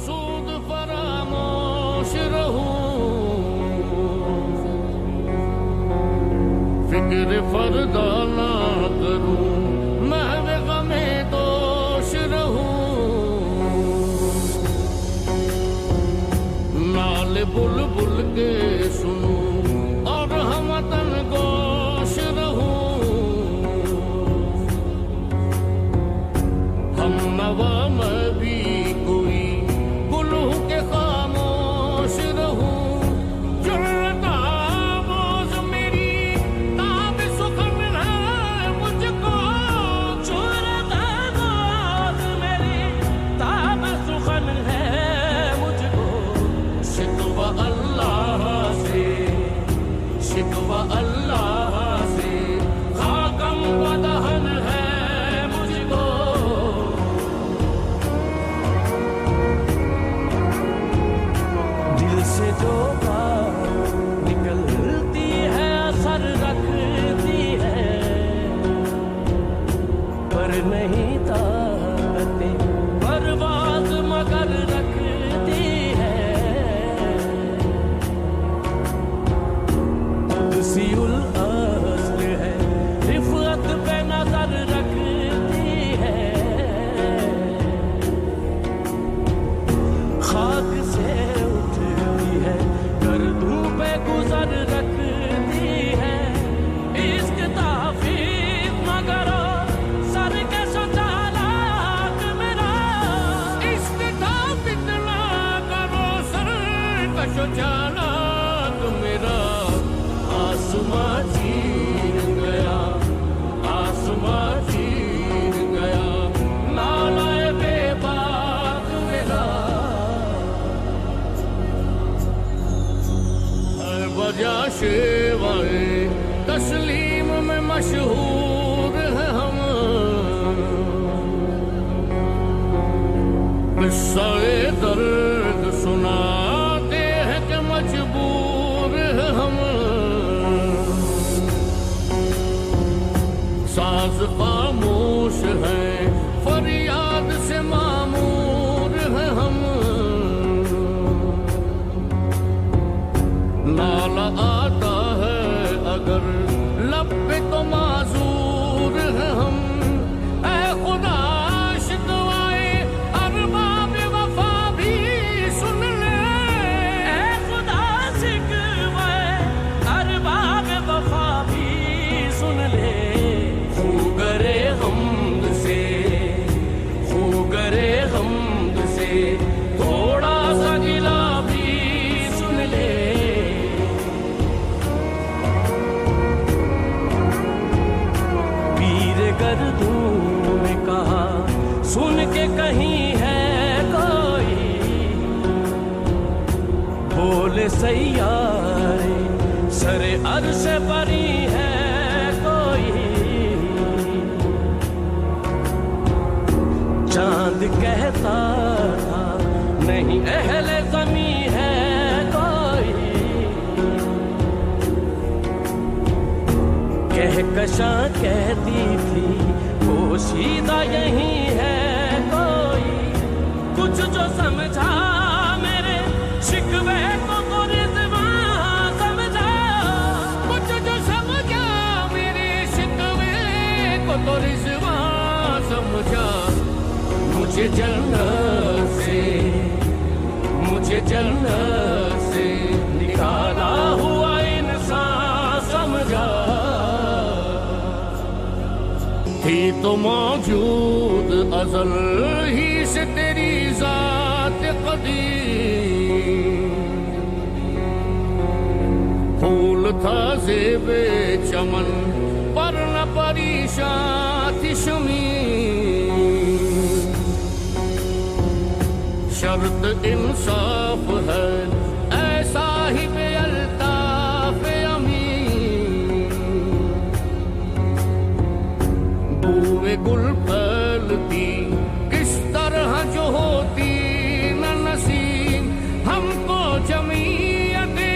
सूद फरामोश रहूं, फिक्र फरदा ना करूं, महवे गमे दोष रहूं, नाल बुलबुल के सुनूं और हमतन गोश रहूं, हम नवा मैं भी कोई गुलू के खामोश रहूं, जुर्रता बोझ मेरी ताब सुखन है मुझको, जुर्रता बोझ मेरी ताब सुखन है मुझको, शिकवा अल्लाह से, शिकवा अल्लाह से, खाकम बदहन है मुझको। दिल से जो बात निकलती है असर रखती है, पर नहीं ताकते परवाज़ मगर रखती है, कुदसियुल अस्ल है रिफ़अत पे नजर रखती है, खाक से उठती है गर्दों पे गुजर रखती है, इश्क ताफीक मगरो सर के सुचालाक मेरा, इश्क ताफीक ना करो सर का सुचालाक मेरा, आसमां चीर गया, आसमां चीर गया, नालाए बेबाक मेरा, हर वजह शेवाए तस्लीम में मशहूर है हम, किस्सा-ए दर्द सुनाते हैं कि मजबूर है हम, साज खामोश है फरियाद से मामूर है हम, नाला आता है अगर लब पे तो माजूर है हम, ऐ खुदा शिकवाए अरबाब वफा भी सुन ले, ऐ खुदा शिकवाए अरबाब वफा भी सुन ले, खूगरे हमद से, खूगरे हमद से थोड़ा सा गिला भी सुन ले, पीर गर्दों ने कहा सुन के कहीं है कोई, बोले सैयारे सरे अर्श परी है कोई, चांद कहता था नहीं अहले ज़मी है कोई, कहकशां कहती थी पोशीदा यही है कोई, कुछ जो समझा मेरे शिकवे को रिज़वां समझा, कुछ जो समझा मेरे शिकवे को रिज़वां समझा, मुझे जन्नत से, मुझे जन्नत से निकाला हुआ इंसान समझा, थी तो मौजूद अज़ल ही से तेरी ज़ात क़दीम, फूल था ज़ेबे चमन पर न परेशान थी शमीम, शर्त इंसाफ है ऐसा ही बेअल्ताफ अमीन, बूए गुल फैलती किस तरह जो होती न नसीब, हमको जमीयते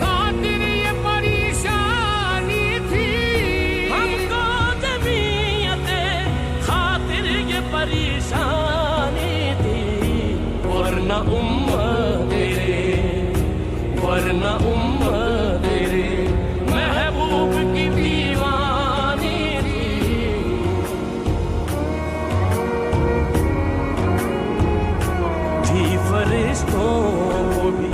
खातिर ये परेशानी थी, हमको जमीयते खातिर ये परेशानी थी, वरना वरना उम्मत तेरे, वरना उम्मत तेरे महबूब की दीवानी थी। फरिश्तों को भी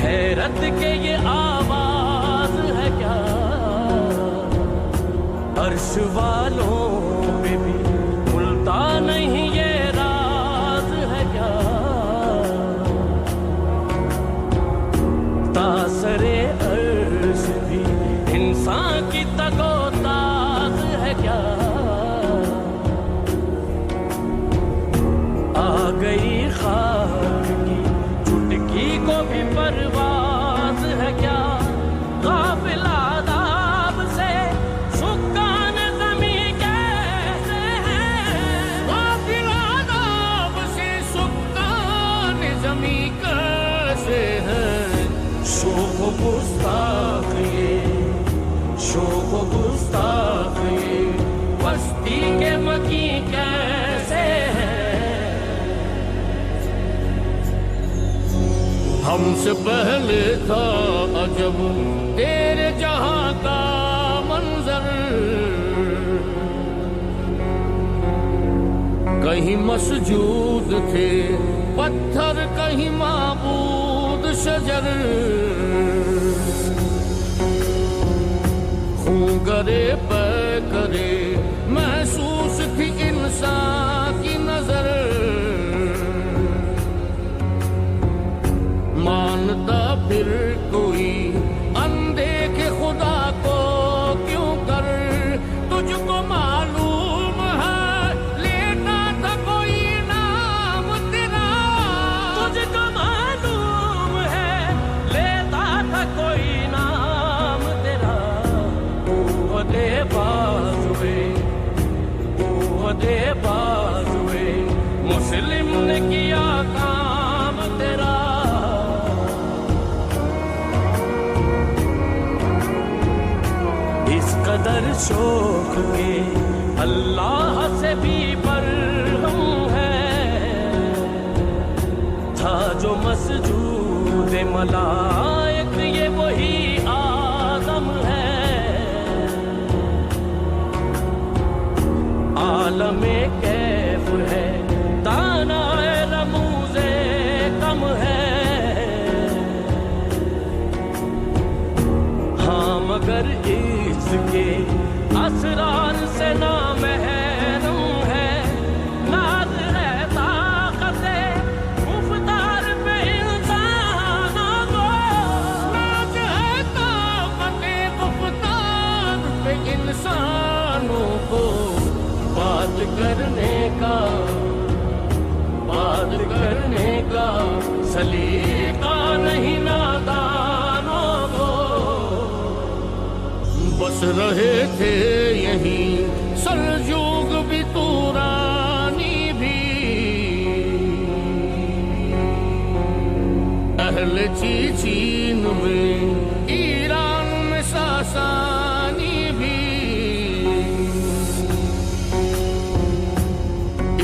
हैरत के ये आवाज है क्या, अर्श वालों पे भी खुलता नहीं ये राज है क्या, तासरे अर्श भी इंसान की तगोताज है क्या, आ गई खाक की चुटकी को भी परवाज है क्या, गाफिल आदाब से सुकान ज़मीं कैसे है, गाफिल आदाब से सुकान ज़मीं कैसे है, शोख गुस्ताख ये, शोख गुस्ताख ये बस्ती के मकी कैसे है। हमसे पहले था अजब तेरे जहां का मंजर, कहीं मसजूद थे पत्थर, कहीं माबूद शजर, खून करे पे करे महसूस थी इंसान की नजर, मानता फिर कोई अनदेखे खुदा को क्यों कर, तुझको मालूम है लेता था कोई नाम तेरा, तुझको मालूम है लेता था कोई नाम तेरा, कुव्वते बाजुए, कुव्वते बाजुए मुस्लिम ने किया काम तेरा, इस कदर शौक के अल्लाह से भी बरहम है, था जो मसजूद मलाइक ये वही आदम है, आलमे कैफ है दानाए रमूज़े कम है, हाँ मगर इसके असरार से ना महरूम है, नाज है ताक़ते मुफ्तार पे इंसानों को, नाज है ताक़ते मुफ्तार पे इंसानों को, बात करने का, बात करने का सलीका नहीं नादानों को, बस रहे थे यहीं सलजूक भी तुरानी भी, अहले चीन में ईरान में सासानी भी,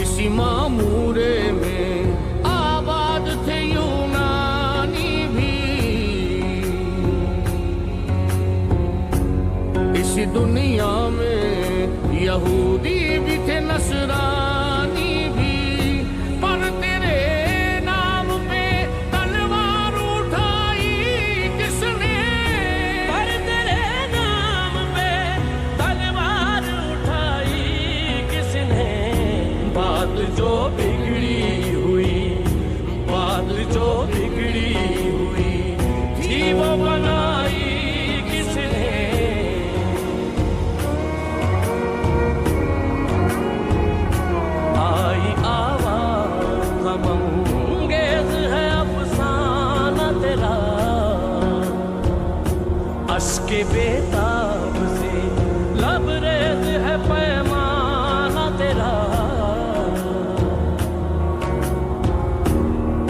इसी मामूरे में आबाद थे यूनानी भी, इसी दुनिया में यहूदी भी थे नसरानी भी, पर तेरे नाम पे तलवार उठाई किसने, पर तेरे नाम पे तलवार उठाई किसने, बात जो बिगड़ी हुई, बात जो बिगड़ी हुई थी वो बनाई किसने, आई आवाज़ गमंगेज़ है अफ़साना तेरा, अश्के बेताब से लबरेज है पैमाना तेरा,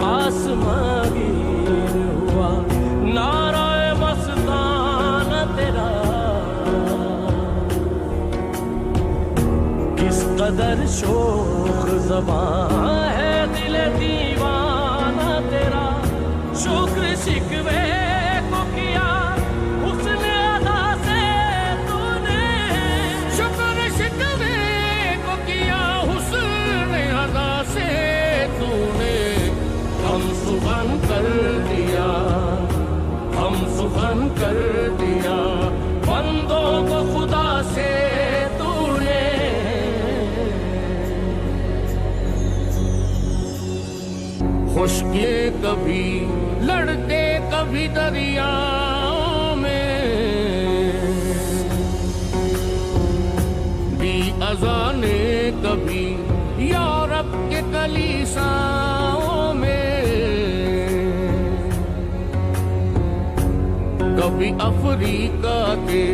आसमां गिर हुआ नाराए मस्ताना तेरा, किस कदर शोख ज़बां है दिल दीवाना तेरा शुक्र शिकवे को किया हुस्न अदा से तूने, शुक्र शिकवे को किया हुस्न अदा से तूने। हम सुबह कर दिया, हम सुबह कर दिया बंदों को खुदा से तूने। खुशकी कभी लड़ते कभी दरियाओं में, दी अज़ाने कभी यूरोप के कलीसाओं में, कभी अफ्रीका के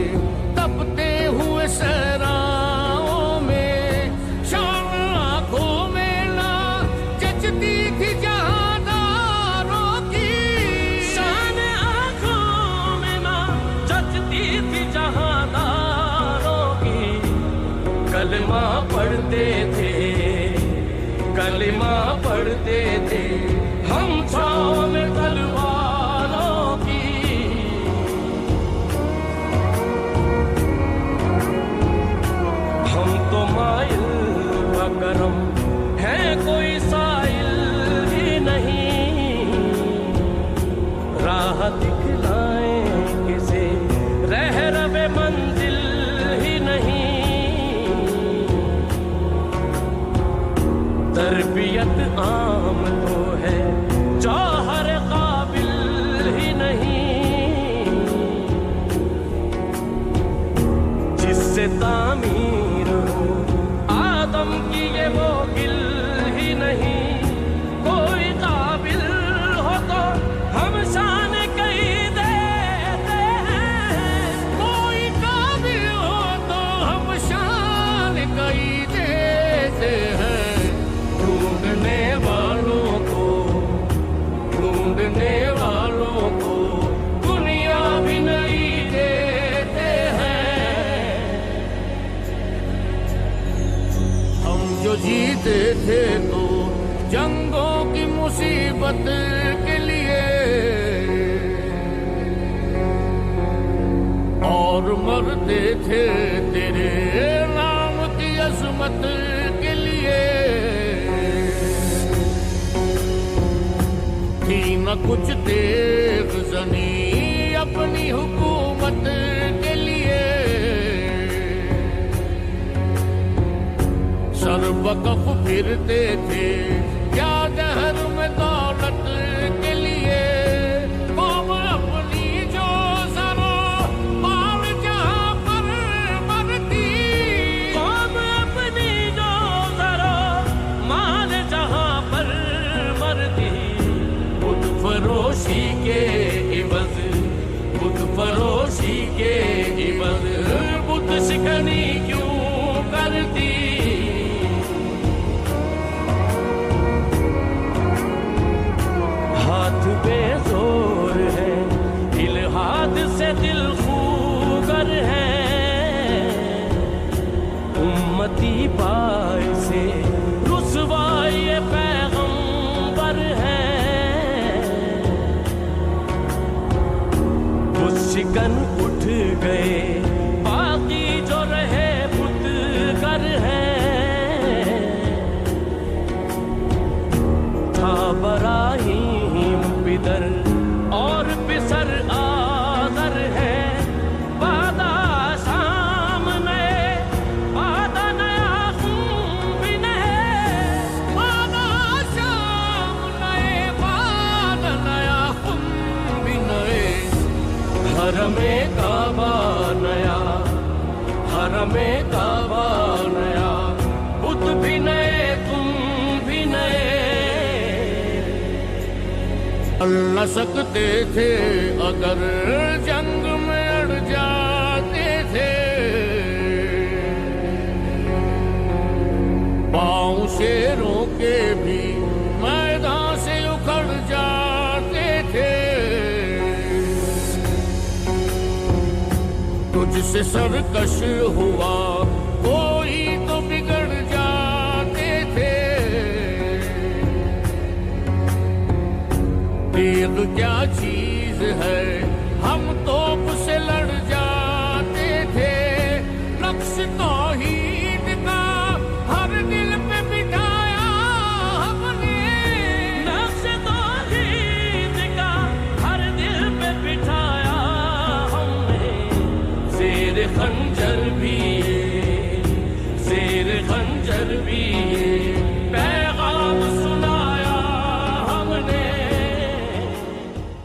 तपते हुए सहराओं में। शाम आंखों में ना जचती थी जहांदारों की, शान आँखों में ना जचती थी जहांदारों की। कलमा पढ़ते थे, कलमा पढ़ते थे हम छाँव में तलवारों की। हम तो माइल बकरम है, कोई साइल ही नहीं। राह दिखलाए किसे रह रवे मंजिल ही नहीं। तरबियत आम तो है जौहर काबिल ही नहीं। जिससे तामीर हो आदम की ये वो गिल ही नहीं। कोई काबिल हो तो हम शान कहीं देते हैं, कोई काबिल हो तो हम शान कहीं देते हैं। ढूंढने वालों को, ढूंढने वालों को दुनिया भी नहीं देते हैं। हम जो जीते थे तो जंगों की मुसीबत के लिए, और मरते थे तेरे नाम की अजमत के लिए। थी न कुछ देर जनी अपनी हुकूमत के लिए, सरबकफ फिरते थे क्या जहर में दौलत के लिए। कौम अपनी जो जरो माल जहां पर मरती, कौम अपनी जो जरा माल जहां पर मरती। बुत फरोशी के इवज, बुत फरोशी के इवज बुत शिकनी क्यों करती। हाथ बेजोर है, इल्हाद से दिल खूगर है। उम्मती पाए से रुसवाई पैगंबर है। कुछ शिकन उठ गए, बाकी जो रहे बुत कर है। था बराहीम बिदर और बिसर आदर है। बादा शाम नए, बादा नया खून भी नए। बादा शाम नए, बादा नया खुम भी नए। हरमे काबा नया, हरमे काबा नया। बुत भी नए, तुम भी नए। न सकते थे अगर जंग में अड़ जाते थे। पाँव शेरों के भी मैदान से उखड़ जाते थे। तुझसे सरकश हुआ कोई तो बिगड़ जाते थे। तेग क्या चीज है, हम तोप से लड़ जाते थे। नक्श तौहीद का हर दिल पे बिठाया हमने, नक्श तौहीद का हर दिल पे बिठाया हमने। शेर खंजर भी, शेर खंजर भी